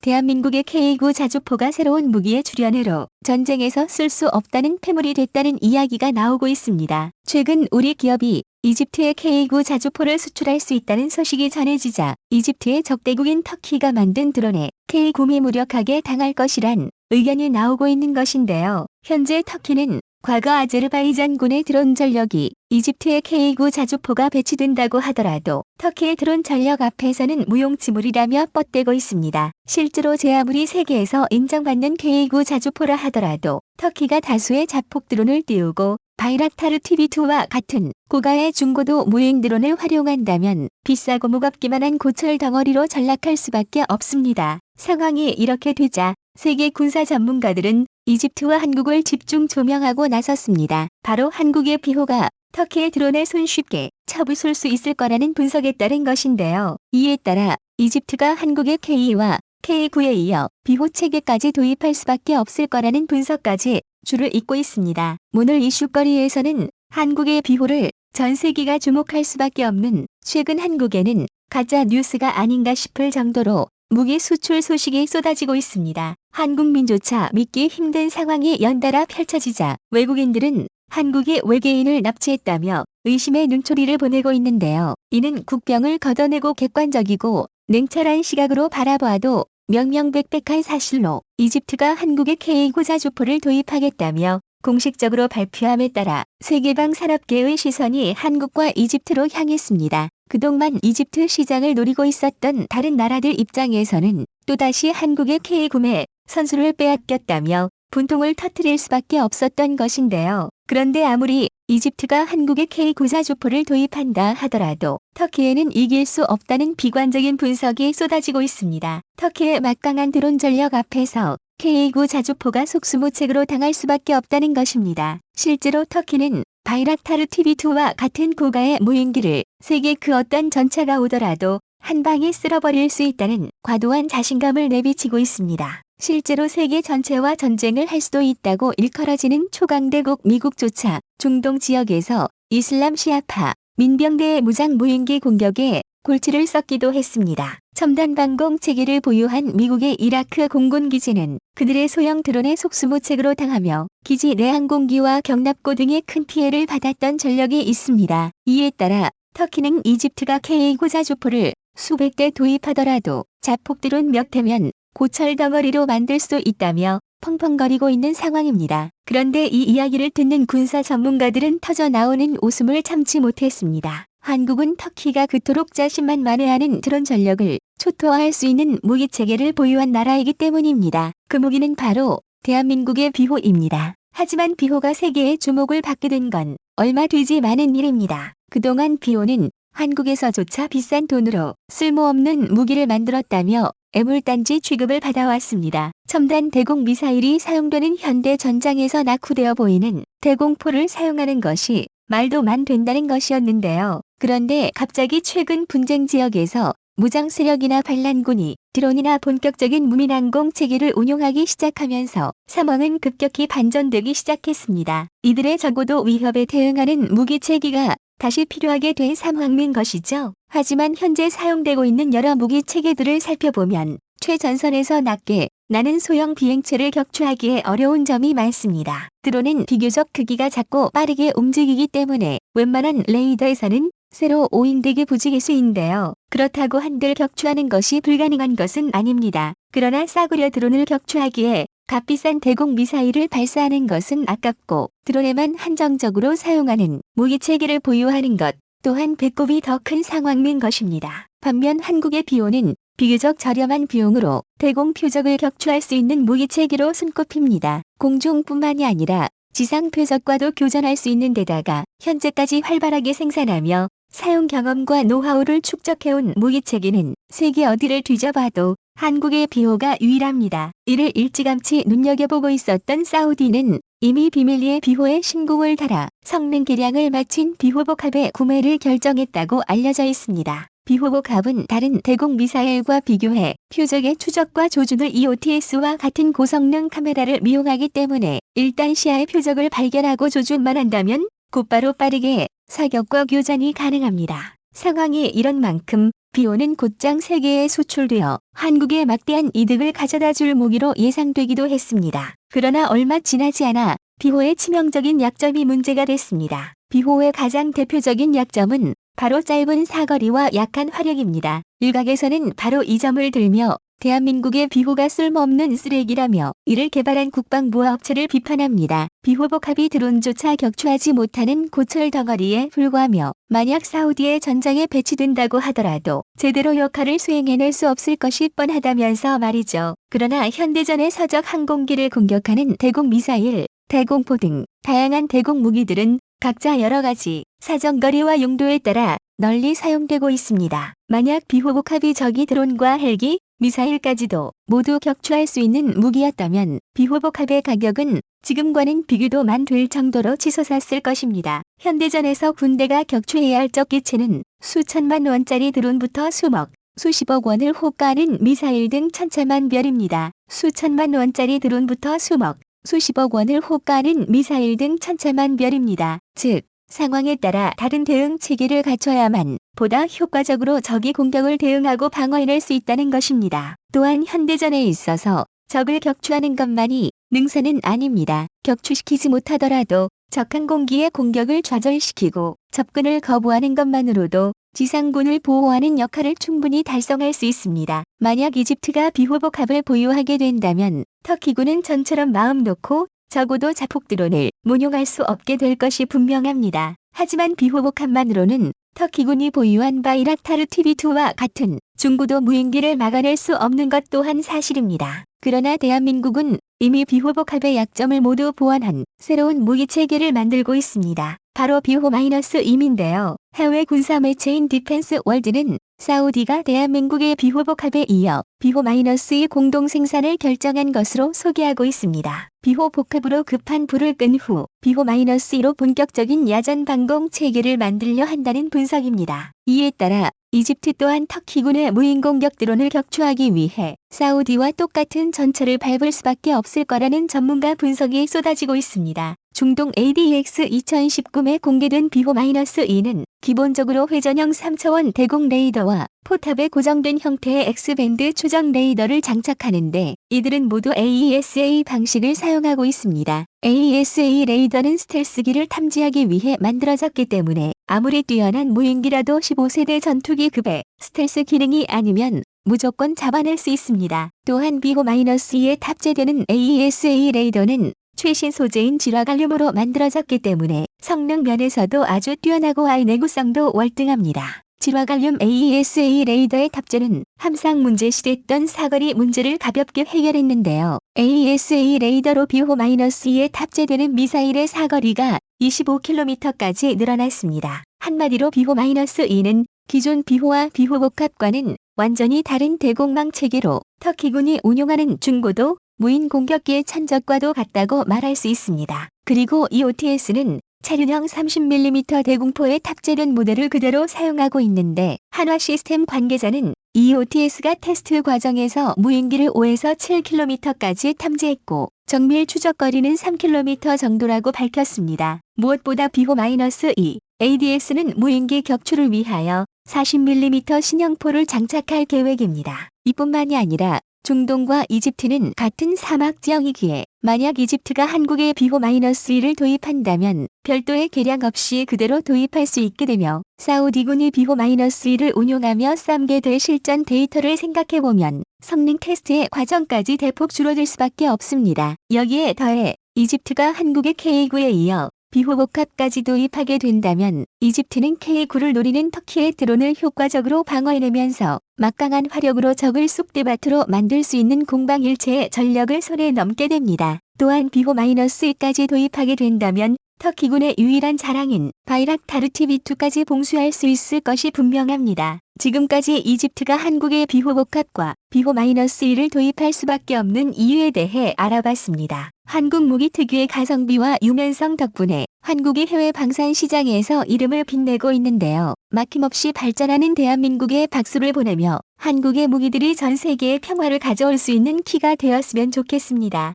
대한민국의 K9 자주포가 새로운 무기의 출현으로 전쟁에서 쓸 수 없다는 폐물이 됐다는 이야기가 나오고 있습니다. 최근 우리 기업이 이집트에 K9 자주포를 수출할 수 있다는 소식이 전해지자 이집트의 적대국인 터키가 만든 드론에 K9이 무력하게 당할 것이란 의견이 나오고 있는 것인데요. 현재 터키는 과거 아제르바이잔군의 드론 전력이 이집트의 K9 자주포가 배치된다고 하더라도 터키의 드론 전력 앞에서는 무용지물이라며 뻗대고 있습니다. 실제로 제 아무리 세계에서 인정받는 K9 자주포라 하더라도 터키가 다수의 자폭 드론을 띄우고 바이락타르 TB2와 같은 고가의 중고도 무인 드론을 활용한다면 비싸고 무겁기만 한 고철 덩어리로 전락할 수밖에 없습니다. 상황이 이렇게 되자 세계 군사 전문가들은 이집트와 한국을 집중 조명하고 나섰습니다. 바로 한국의 비호가 터키의 드론에 손쉽게 쳐부술 수 있을 거라는 분석에 따른 것인데요. 이에 따라 이집트가 한국의 K와 K9에 이어 비호 체계까지 도입할 수밖에 없을 거라는 분석까지 줄을 잇고 있습니다. 오늘 이슈거리에서는 한국의 비호를 전 세계가 주목할 수밖에 없는 최근 한국에는 가짜 뉴스가 아닌가 싶을 정도로 무기 수출 소식이 쏟아지고 있습니다. 한국민조차 믿기 힘든 상황이 연달아 펼쳐지자 외국인들은 한국이 외계인을 납치했다며 의심의 눈초리를 보내고 있는데요. 이는 국병을 걷어내고 객관적이고 냉철한 시각으로 바라보아도 명명백백한 사실로 이집트가 한국의 K9 자주포를 도입하겠다며 공식적으로 발표함에 따라 세계방 산업계의 시선이 한국과 이집트로 향했습니다. 그동안 이집트 시장을 노리고 있었던 다른 나라들 입장에서는 또다시 한국의 K9에 선수를 빼앗겼다며 분통을 터뜨릴 수밖에 없었던 것인데요. 그런데 아무리 이집트가 한국의 K9 자주포를 도입한다 하더라도 터키에는 이길 수 없다는 비관적인 분석이 쏟아지고 있습니다. 터키의 막강한 드론 전력 앞에서 K9 자주포가 속수무책으로 당할 수밖에 없다는 것입니다. 실제로 터키는 바이락타르 TB2와 같은 고가의 무인기를 세계 그 어떤 전차가 오더라도 한 방에 쓸어버릴 수 있다는 과도한 자신감을 내비치고 있습니다. 실제로 세계 전체와 전쟁을 할 수도 있다고 일컬어지는 초강대국 미국조차 중동 지역에서 이슬람 시아파 민병대의 무장 무인기 공격에 골치를 썩기도 했습니다. 첨단 방공 체계를 보유한 미국의 이라크 공군 기지는 그들의 소형 드론의 속수무책으로 당하며 기지 내 항공기와 경납고 등의 큰 피해를 받았던 전력이 있습니다. 이에 따라 터키는 이집트가 K9 자주포를 수백 대 도입하더라도 자폭 드론 몇 대면 고철 덩어리로 만들 수 있다며 펑펑거리고 있는 상황입니다. 그런데 이 이야기를 듣는 군사 전문가들은 터져나오는 웃음을 참지 못했습니다. 한국은 터키가 그토록 자신만 만회하는 드론 전력을 초토화할 수 있는 무기 체계를 보유한 나라이기 때문입니다. 그 무기는 바로 대한민국의 비호입니다. 하지만 비호가 세계의 주목을 받게 된 건 얼마 되지 않은 일입니다. 그동안 비호는 한국에서조차 비싼 돈으로 쓸모없는 무기를 만들었다며 애물단지 취급을 받아왔습니다. 첨단 대공 미사일이 사용되는 현대 전장에서 낙후되어 보이는 대공포를 사용하는 것이 말도만 된다는 것이었는데요. 그런데 갑자기 최근 분쟁 지역에서 무장 세력이나 반란군이 드론이나 본격적인 무민항공 체계를 운용하기 시작하면서 상황은 급격히 반전되기 시작했습니다. 이들의 적어도 위협에 대응하는 무기 체계가 다시 필요하게 된 상황인 것이죠. 하지만 현재 사용되고 있는 여러 무기 체계들을 살펴보면 최전선에서 낮게 나는 소형 비행체를 격추하기에 어려운 점이 많습니다. 드론은 비교적 크기가 작고 빠르게 움직이기 때문에 웬만한 레이더에서는 세로 오인되기 부지기수인데요. 그렇다고 한들 격추하는 것이 불가능한 것은 아닙니다. 그러나 싸구려 드론을 격추하기에 값비싼 대공 미사일을 발사하는 것은 아깝고 드론에만 한정적으로 사용하는 무기체계를 보유하는 것 또한 배꼽이 더 큰 상황인 것입니다. 반면 한국의 비호는 비교적 저렴한 비용으로 대공 표적을 격추할 수 있는 무기체계로 손꼽힙니다. 공중뿐만이 아니라 지상 표적과도 교전할 수 있는 데다가 현재까지 활발하게 생산하며 사용 경험과 노하우를 축적해온 무기체계는 세계 어디를 뒤져봐도 한국의 비호가 유일합니다. 이를 일찌감치 눈여겨보고 있었던 사우디는 이미 비밀리에 비호의 신궁을 달아 성능 개량을 마친 비호복합의 구매를 결정했다고 알려져 있습니다. 비호복합은 다른 대공 미사일과 비교해 표적의 추적과 조준을 EOTS와 같은 고성능 카메라를 미용하기 때문에 일단 시야의 표적을 발견하고 조준만 한다면 곧바로 빠르게 사격과 교전이 가능합니다. 상황이 이런 만큼 비호는 곧장 세계에 수출되어 한국에 막대한 이득을 가져다 줄 무기로 예상되기도 했습니다. 그러나 얼마 지나지 않아 비호의 치명적인 약점이 문제가 됐습니다. 비호의 가장 대표적인 약점은 바로 짧은 사거리와 약한 화력입니다. 일각에서는 바로 이 점을 들며 대한민국의 비호가 쓸모없는 쓰레기라며 이를 개발한 국방부 업체를 비판합니다. 비호복합이 드론조차 격추하지 못하는 고철 덩어리에 불과하며 만약 사우디의 전장에 배치된다고 하더라도 제대로 역할을 수행해낼 수 없을 것이 뻔하다면서 말이죠. 그러나 현대전의 서적 항공기를 공격하는 대공 미사일, 대공포 등 다양한 대공 무기들은 각자 여러 가지 사정거리와 용도에 따라 널리 사용되고 있습니다. 만약 비호복합이 적이 드론과 헬기, 미사일까지도 모두 격추할 수 있는 무기였다면 비호복합의 가격은 지금과는 비교도만 될 정도로 치솟았을 것입니다. 현대전에서 군대가 격추해야 할 적기체는 수천만 원짜리 드론부터 수억, 수십억 원을 호가하는 미사일 등 천차만별입니다. 수천만 원짜리 드론부터 수억, 수십억 원을 호가하는 미사일 등 천차만별입니다. 즉, 상황에 따라 다른 대응 체계를 갖춰야만 보다 효과적으로 적이 공격을 대응하고 방어해낼 수 있다는 것입니다. 또한 현대전에 있어서 적을 격추하는 것만이 능사는 아닙니다. 격추시키지 못하더라도 적 항공기의 공격을 좌절시키고 접근을 거부하는 것만으로도 지상군을 보호하는 역할을 충분히 달성할 수 있습니다. 만약 이집트가 비호복합을 보유하게 된다면 터키군은 전처럼 마음 놓고 적어도 자폭 드론을 운용할 수 없게 될 것이 분명합니다. 하지만 비호복합만으로는 터키군이 보유한 바이락타르 TB2와 같은 중고도 무인기를 막아낼 수 없는 것 또한 사실입니다. 그러나 대한민국은 이미 비호복합의 약점을 모두 보완한 새로운 무기체계를 만들고 있습니다. 바로 비호-2인데요. 해외 군사 매체인 디펜스 월드는 사우디가 대한민국의 비호복합에 이어 비호-2 공동 생산을 결정한 것으로 소개하고 있습니다. 비호복합으로 급한 불을 끈 후 비호-2로 본격적인 야전 방공 체계를 만들려 한다는 분석입니다. 이에 따라 이집트 또한 터키군의 무인공격 드론을 격추하기 위해 사우디와 똑같은 전철을 밟을 수밖에 없을 거라는 전문가 분석이 쏟아지고 있습니다. 중동 ADX 2019에 공개된 비호-2는 기본적으로 회전형 3차원 대공 레이더와 포탑에 고정된 형태의 X밴드 추적 레이더를 장착하는데 이들은 모두 AESA 방식을 사용하고 있습니다. AESA 레이더는 스텔스기를 탐지하기 위해 만들어졌기 때문에 아무리 뛰어난 무인기라도 15세대 전투기 급의 스텔스 기능이 아니면 무조건 잡아낼 수 있습니다. 또한 비호-2에 탑재되는 AESA 레이더는 최신 소재인 질화갈륨으로 만들어졌기 때문에 성능 면에서도 아주 뛰어나고 아이 내구성도 월등합니다. 질화갈륨 AESA 레이더의 탑재는 함상 문제 시됐던 사거리 문제를 가볍게 해결했는데요. AESA 레이더로 비호-2에 탑재되는 미사일의 사거리가 25km까지 늘어났습니다. 한마디로 비호-2는 기존 비호와 비호복합과는 완전히 다른 대공망 체계로 터키군이 운용하는 중고도 무인 공격기의 천적과도 같다고 말할 수 있습니다. 그리고 이 OTS는 차륜형 30mm 대공포에 탑재된 모델을 그대로 사용하고 있는데 한화 시스템 관계자는 이 OTS가 테스트 과정에서 무인기를 5에서 7km까지 탐지했고 정밀 추적거리는 3km 정도라고 밝혔습니다. 무엇보다 비호-2 ADX는 무인기 격추를 위하여 40mm 신형포를 장착할 계획입니다. 이뿐만이 아니라 중동과 이집트는 같은 사막 지형이기에 만약 이집트가 한국에 비호-2를 도입한다면 별도의 계량 없이 그대로 도입할 수 있게 되며 사우디군이 비호-2를 운용하며 쌓게 될 실전 데이터를 생각해보면 성능 테스트의 과정까지 대폭 줄어들 수밖에 없습니다. 여기에 더해 이집트가 한국의 K9에 이어 비호복합까지 도입하게 된다면 이집트는 K9를 노리는 터키의 드론을 효과적으로 방어해내면서 막강한 화력으로 적을 쑥대밭으로 만들 수 있는 공방일체의 전력을 손에 넘게 됩니다. 또한 비호-2까지 도입하게 된다면 터키군의 유일한 자랑인 바이락타르 TB2까지 봉쇄할 수 있을 것이 분명합니다. 지금까지 이집트가 한국의 비호복합과 비호-2를 도입할 수밖에 없는 이유에 대해 알아봤습니다. 한국 무기 특유의 가성비와 유연성 덕분에 한국이 해외 방산 시장에서 이름을 빛내고 있는데요. 막힘없이 발전하는 대한민국에 박수를 보내며 한국의 무기들이 전 세계에 평화를 가져올 수 있는 키가 되었으면 좋겠습니다.